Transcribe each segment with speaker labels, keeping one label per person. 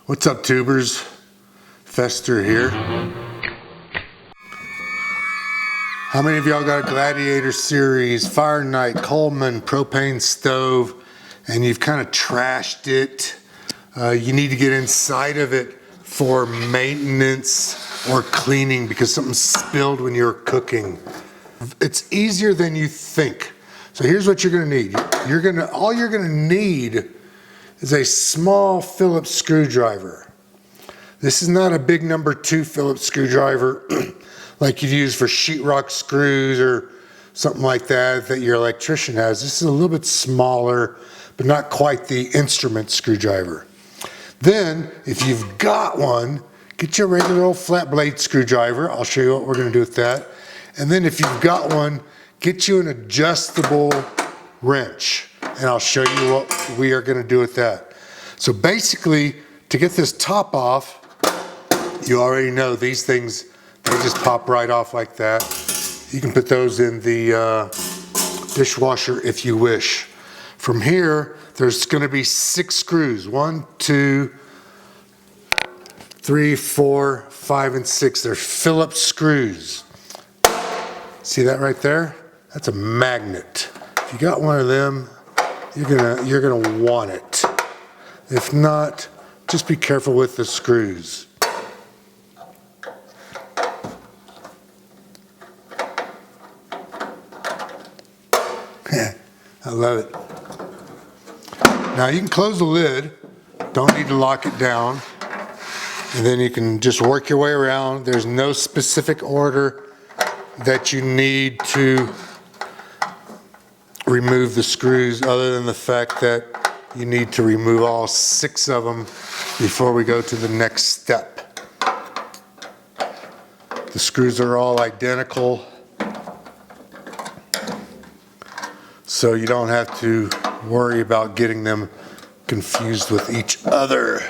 Speaker 1: What's up, tubers? Fjester here. How many of y'all got a Gladiator series, FyreKnight, Coleman, Propane stove, and you've kind of trashed it? You need to get inside of it for maintenance or cleaning because something spilled when you were cooking. It's easier than you think. So here's what you're gonna need. All you're gonna need is a small Phillips screwdriver. This is not a big number 2 Phillips screwdriver like you'd use for sheetrock screws or something like that your electrician has. This is a little bit smaller, but not quite the instrument screwdriver. Then, if you've got one, get your regular old flat blade screwdriver. I'll show you what we're gonna do with that. And then if you've got one, get you an adjustable wrench. And I'll show you what we are gonna do with that. So basically, to get this top off, you already know these things, they just pop right off like that. You can put those in the dishwasher if you wish. From here, there's gonna be 6 screws. 1, 2, 3, 4, 5, and 6. They're Phillips screws. See that right there? That's a magnet. If you got one of them, you're gonna want it. If not, just be careful with the screws. I love it. Now you can close the lid, don't need to lock it down, and then you can just work your way around. There's no specific order that you need to remove the screws other than the fact that you need to remove all 6 of them before we go to the next step. The screws are all identical, so you don't have to worry about getting them confused with each other.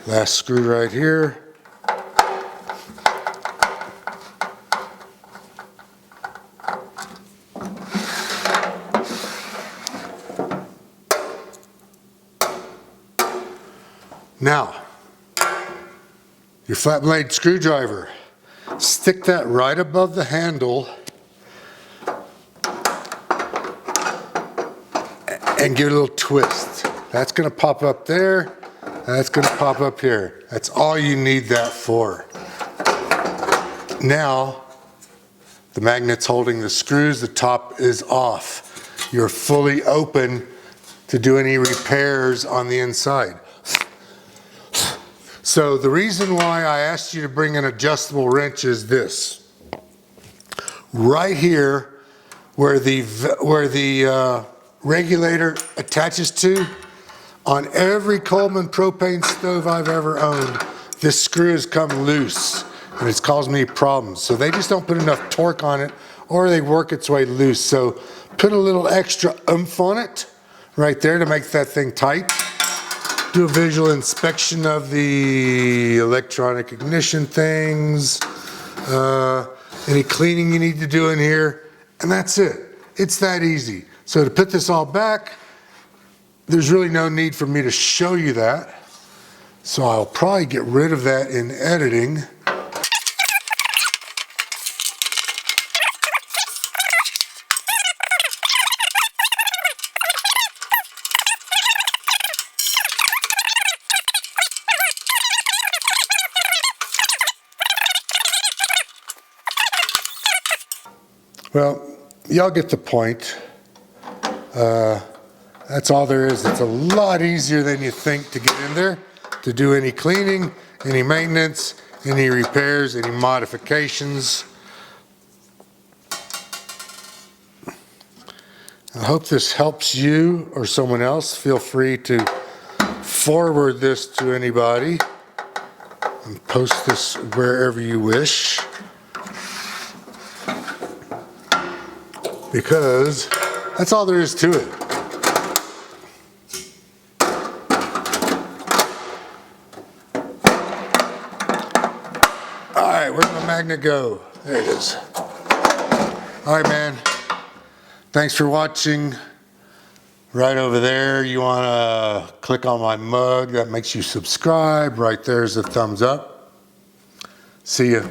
Speaker 1: Last screw right here. Now, your flat blade screwdriver, stick that right above the handle and give it a little twist. That's gonna pop up there, and that's gonna pop up here. That's all you need that for. Now, the magnet's holding the screws, the top is off. You're fully open to do any repairs on the inside. So the reason why I asked you to bring an adjustable wrench is this. Right here, where the regulator attaches to, on every Coleman propane stove I've ever owned, this screw has come loose and it's caused me problems. So they just don't put enough torque on it, or they work its way loose. So put a little extra oomph on it right there to make that thing tight. Do a visual inspection of the electronic ignition things, any cleaning you need to do in here, and that's it. It's that easy. So to put this all back, there's really no need for me to show you that. So I'll probably get rid of that in editing. Well, y'all get the point. That's all there is. It's a lot easier than you think to get in there, to do any cleaning, any maintenance, any repairs, any modifications. I hope this helps you or someone else. Feel free to forward this to anybody and post this wherever you wish. Because that's all there is to it. All right, where'd my magnet go? There it is. All right, man. Thanks for watching. Right over there, you want to click on my mug. That makes you subscribe. Right there's a thumbs up. See ya.